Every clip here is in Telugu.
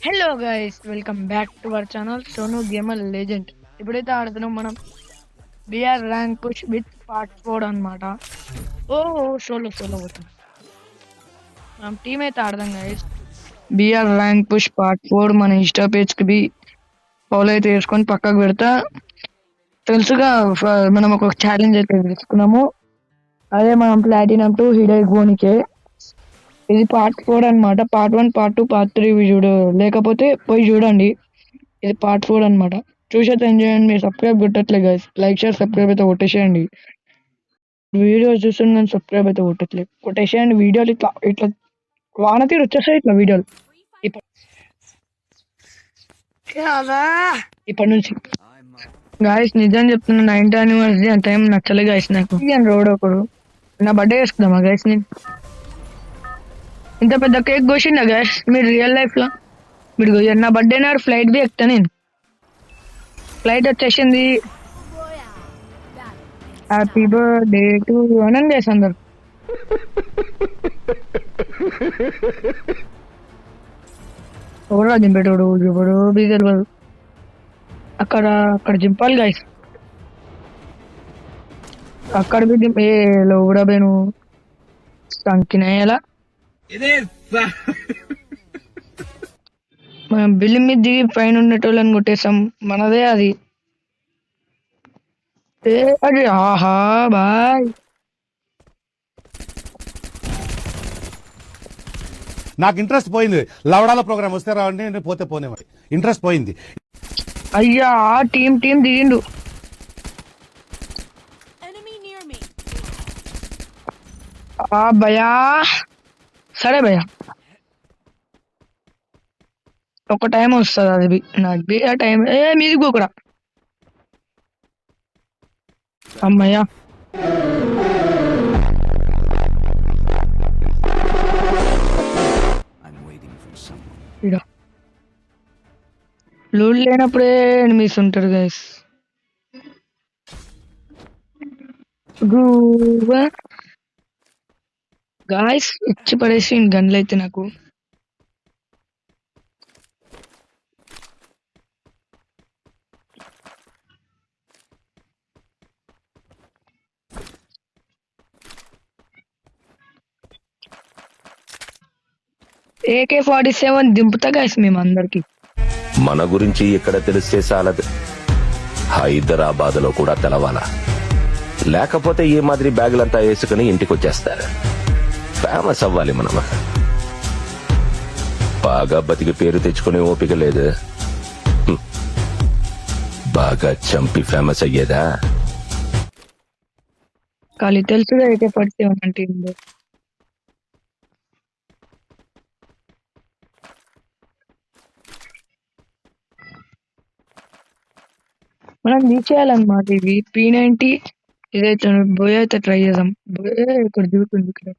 Hello guys, welcome back to our channel Sonu gamer legend. ఇప్పుడైతే ఆడుతున్నాం మనం BR rank push with part 4 అన్నమాట. ఓ సోలో సోలో పోతుంది. మనం టీమ్ అయితే ఆడదాం guys. BR rank push part 4 మన ఇన్స్టా పేజ్ కి ఫాలో అయితే వేసుకొని పక్కకు పెడతా. తెలుసుగా మనం ఒక ఛాలెంజ్ అయితే తీసుకున్నాము. అదే మనం ప్లాటినం 2 హిడై గోనికే. ఇది పార్ట్ 4 అన్నమాట. పార్ట్ 1, పార్ట్ 2, పార్ట్ 3 చూడు, లేకపోతే పోయి చూడండి. ఇది పార్ట్ 4 అన్నమాట. చూసేది ఎంజాయ్ చేయండి. మీరు సబ్స్క్రైబ్ కొట్టట్లే గైస్, లైక్ షేర్ సబ్స్క్రైబ్ అయితే కొట్టేసేయండి. వీడియోస్ చూస్తున్నాను, సబ్స్క్రైబ్ అయితే కొట్టట్లేదు, కొట్టేసేయండి. వీడియోలు ఇట్లా ఇట్లా వాన తీరు వచ్చేస్తాయి ఇట్లా వీడియోలు ఇప్పటి నుంచి. గాయస్ నిజం చెప్తున్నా, 9th యానివర్సరీ అంత ఏం నచ్చలే గాయస్ నాకు. రోడ్ ఒకడు నా బర్త్డే చేసుకుందామా గాయస్? నేను ఇంత పెద్ద కేక్ కోసిండా గాయస్ మీరు రియల్ లైఫ్ లో? మీరు నా బర్త్డే నాడు ఫ్లైట్ బి ఎక్కుతా. నేను ఫ్లైట్ వచ్చేసింది. హ్యాపీ బర్త్డే టు అనండి చేసి అందరు. ఎవరు దింపేటోడు ఎవడు బీజల్ అక్కడ అక్కడ జింపాలి గాయస్. అక్కడ బి దింపే కూడా నేను సంకినాయలా. మనం బిల్లు మీద దిగి పైన ఉన్నటోళ్ళని కొట్టేసాం. మనదే అది. అది ఆహా బాయ్. నాకు ఇంట్రెస్ట్ పోయింది. లవడాల ప్రోగ్రామ్ వస్తే రావండి, పోతే పోనే, ఇంట్రెస్ట్ పోయింది. అయ్యా టీం దిగిండు. భయా సరే భయ్యా, ఒక టైం వస్తుంది అది నాకు బి ఆ టైం. మీది కూడా అమ్మయ్యా. లూడ్ లేనప్పుడే ఎనిమిస్ ఉంటారు గైస్. గాయస్ ఇచ్చి పడేసి గన్లు అయితే నాకు. AK-47 దింపుతా గాయస్ మేము అందరికి. మన గురించి ఇక్కడ తెలిస్తే చాలదు, హైదరాబాద్ లో కూడా తెలవాలా. లేకపోతే ఈ మాదిరి బ్యాగులంతా వేసుకుని ఇంటికి వచ్చేస్తారు. ఫేమస్ అవ్వాలి మనం. బాగా బతికి పేరు తెచ్చుకునే ఓపిక లేదు, బాగా చంపి ఫేమస్ అయ్యేదా? ఖాళీ తెలుసుగా AK-47 అంటే. మనం తీసేయాలన్నమాట ఇవి. P90 ఇదైతే బోయ్ అయితే ట్రై చేద్దాం. ఇక్కడ దిగుతుంది ఇక్కడ.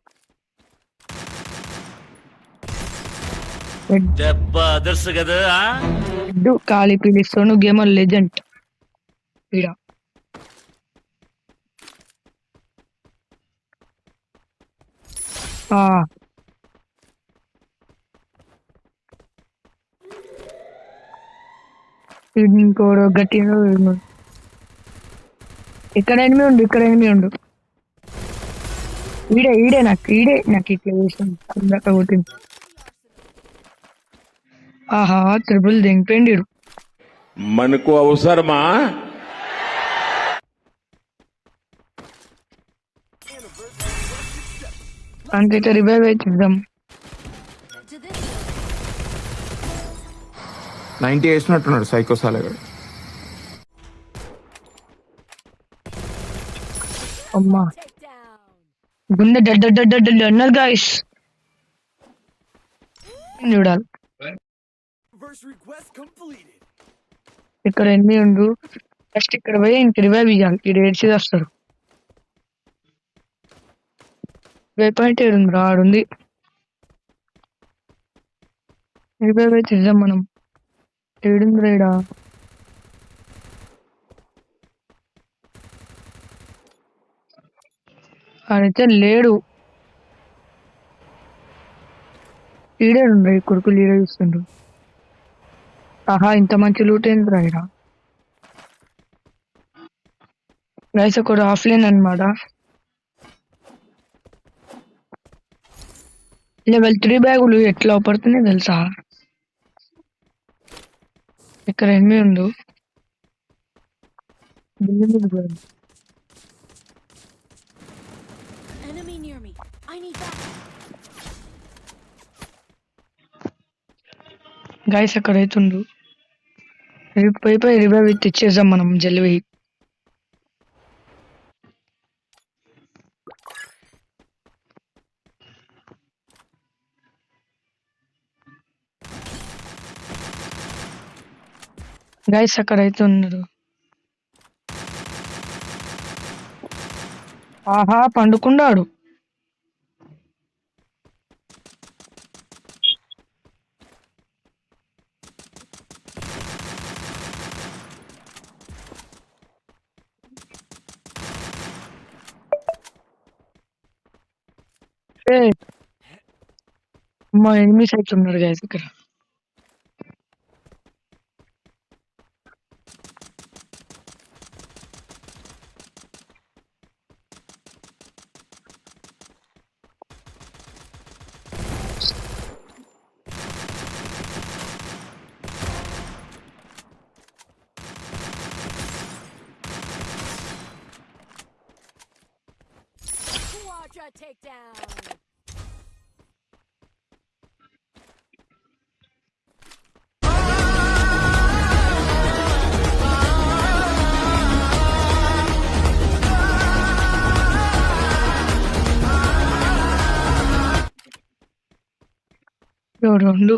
ఖాళీ పిలుస్తాను గేమర్ లెజెండ్ ఈడ. ఇంకోడు గట్టిగా ఇక్కడ ఎనిమి ఉండు. ఈడే నాకు ఇట్లా వేసింది. కొట్టింది. ఆహా త్రిబుల్ దింపండి. మనకు అవసరమా? అంతే రివైవ్ అవుతుందాం. 90 వేసినట్టున్నాడు సైకో సాలగాడు. అమ్మా గుండె డడ్ అన్నారు గాయస్. చూడాలి. ఇక్కడ ఎన్ని ఉండు. ఫస్ట్ ఇక్కడ పోయి ఇంక రివైవ్ ఇవ్వాలి. ఇక్కడ ఏడ్చి వస్తారు. పాయింట్ ఏడుంది రాడుంది. రివైవ్ అయితే ఇద్దాం మనం. ఏడుంది రైడా. ఆడైతే లేడు. ఈడే ఉండ్రు ఈ కొడుకులు ఈడే చూస్తుండ్రు. ఆహా, ఇంత మంచి లూట్ ఏంద్రా ఈడ. గైస్ ఒకడు ఆఫ్లైన్ అన్నమాట. లెవెల్ 3 బ్యాగులు ఎట్లా పడుతున్నాయి తెలుసా? ఇక్కడ ఎన్ని ఉండు బిల్లు మీద పోయింది. Enemy near me. I need that. Guys అక్కడ అవుతుండు. పోయి రివైవ్ తెచ్చేద్దాం మనం జల్వి. గైస్ అక్కడ అయితే ఉన్నారు. ఆహా, పండుకున్నాడు. మా ఎనిమిస్ అవుతున్నారు గైస్ ఇక్కడ. Quadra takedown. రెండు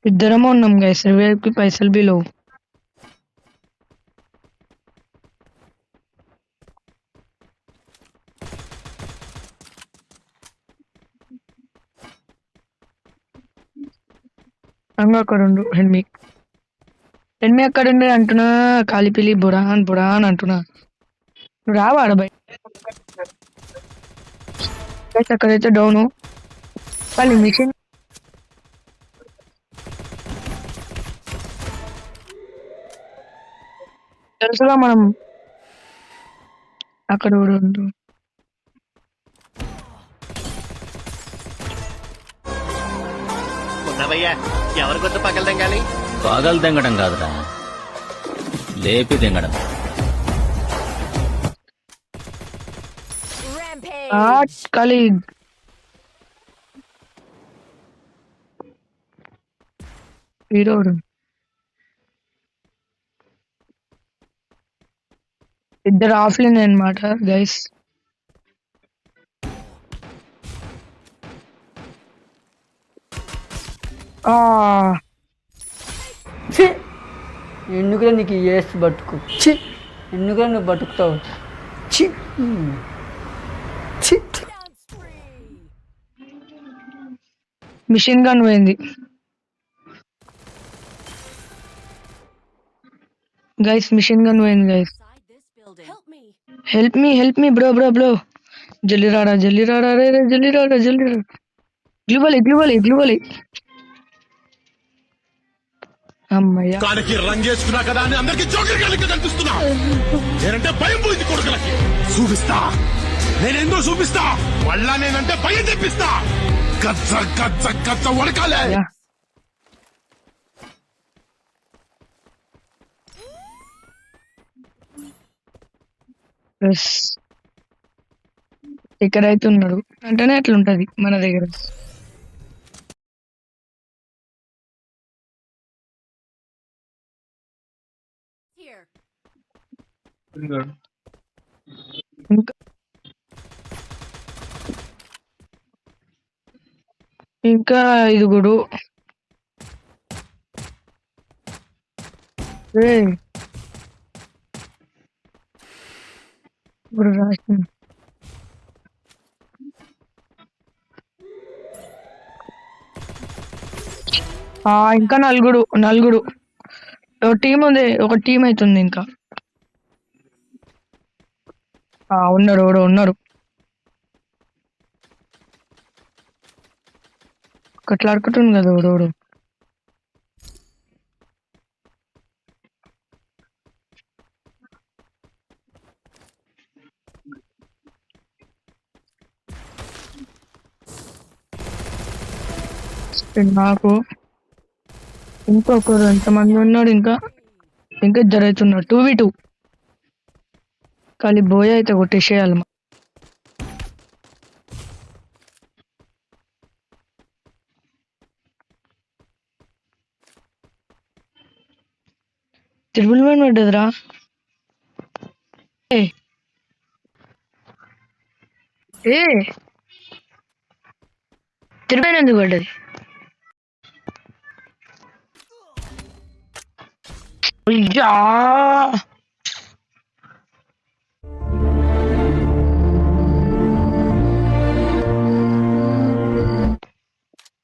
ఇద్దరము ఉన్నాం గైస్. రివైవ్కి పైసలు బిలో. అక్కడ ఉండు హెల్మి. హెల్మి అక్కడ ఉండి అంటున్నా, కాలిపిలి బురాన్ బురాన్ అంటున్నా. నువ్వు రావాడ బయట. అక్కడైతే డౌను. వాళ్ళు మిషన్ తెలుసుగా మనం. అక్కడ కూడా ఉండు. ఎవరి కొత్త పగలు తెంగాలి? పగలు తెంగడం కాదురా, లేపి తెంగడం. Rampage. కలీగ్ హీరోడు. ఇద్దరు ఆఫ్లైన్ అన్నమాట గైస్. ఛీ, ఎందుకురా నీకు ఏసు బతుకు? ఛీ, ఎందుకురా నువ్వు బతుకుతావు? ఛీ, ఛీ. Down spree. మిషన్ గన్ పోయింది గైస్. మిషన్ గన్ పోయింది guys. Inside this building. Help me bro. జల్లి రారా రే జల్లి రారా. గ్లూబలి అమ్మయ్య. కాడికి రంగేసుకున్నా కదా అని అందరికి జోకర్ గాలికి కనిపిస్తున్నా. నేనంటే భయం పోయింది కొడుకులకి. చూపిస్తా, నేనేందో చూపిస్తా. మళ్ళా నేనంటే భయం తెప్పిస్తా. గచ్చ వడకాలే. ఇక్కడైతే ఉన్నాడు అంటేనే అట్లుంటది మన దగ్గర. Here. ఇంకా ఇదిగుడు. ఇప్పుడు రాసిన ఇంకా నలుగురు ఒక టీం ఉంది. ఒక టీం అవుతుంది ఇంకా. ఉన్నారు. కొట్లాడుకుంటుంది కదా ఓడోడు. నాకు ఇంకొకరు ఎంతమంది ఉన్నాడు, ఇంకా ఇంకా ఇద్దరు అవుతున్నారు. 2v2 కానీ బోయ్ అయితే కొట్టేసేయాలి. ట్రిపుల్ మ్యాన్ పడ్డదిరా. ఏ ఏ ట్రిపుల్ ఎందుకు పడ్డది? అయ్యా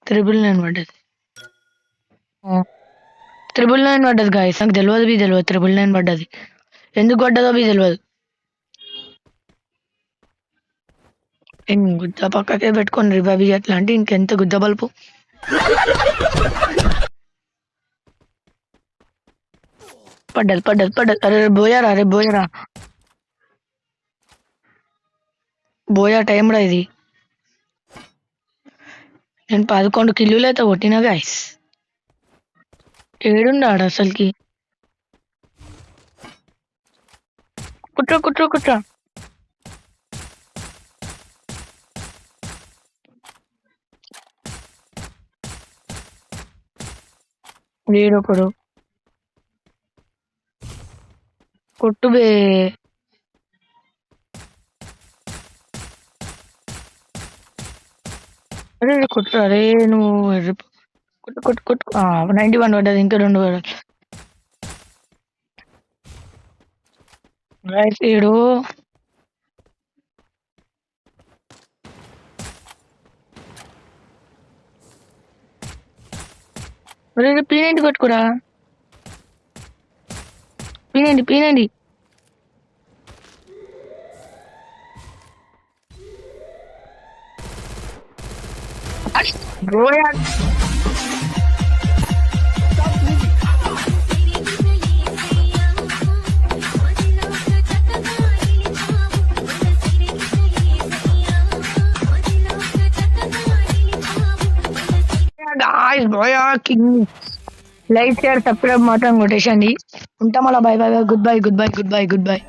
ట్రిపుల్ నైన్ పడ్డది. 999 పడ్డది గాయస్. నాకు తెలియదు 999 పడ్డది. ఎందుకు పడ్డదో బి తెలియదు. గుద్ద పక్కకే పెట్టుకొని రిబాబీ అట్లా అంటే ఇంకెంత గుద్ద బల్పు. పడ్డది. అరే బోయారా బోయా టైం రా ఇది. నేను 11 కిల్లులు అయితే కొట్టినా గాయస్. ఏడున్నాడు అసలుకి? కుట్ర వీడొకడు కొట్టు బే. అరే కుట్రా రే నువ్వు. కొట్టు 91 పడ్డది. ఇంకా 2 పడ్డది. రైట్ ఏడు. పీనండి కొట్టుకురా. పీనండి బోయా. బోయా కింగ్. లైక్ షేర్ సబ్స్క్రైబ్ మాత్రం కొట్టేసండి. ఉంటాం అలా. బై. Good by.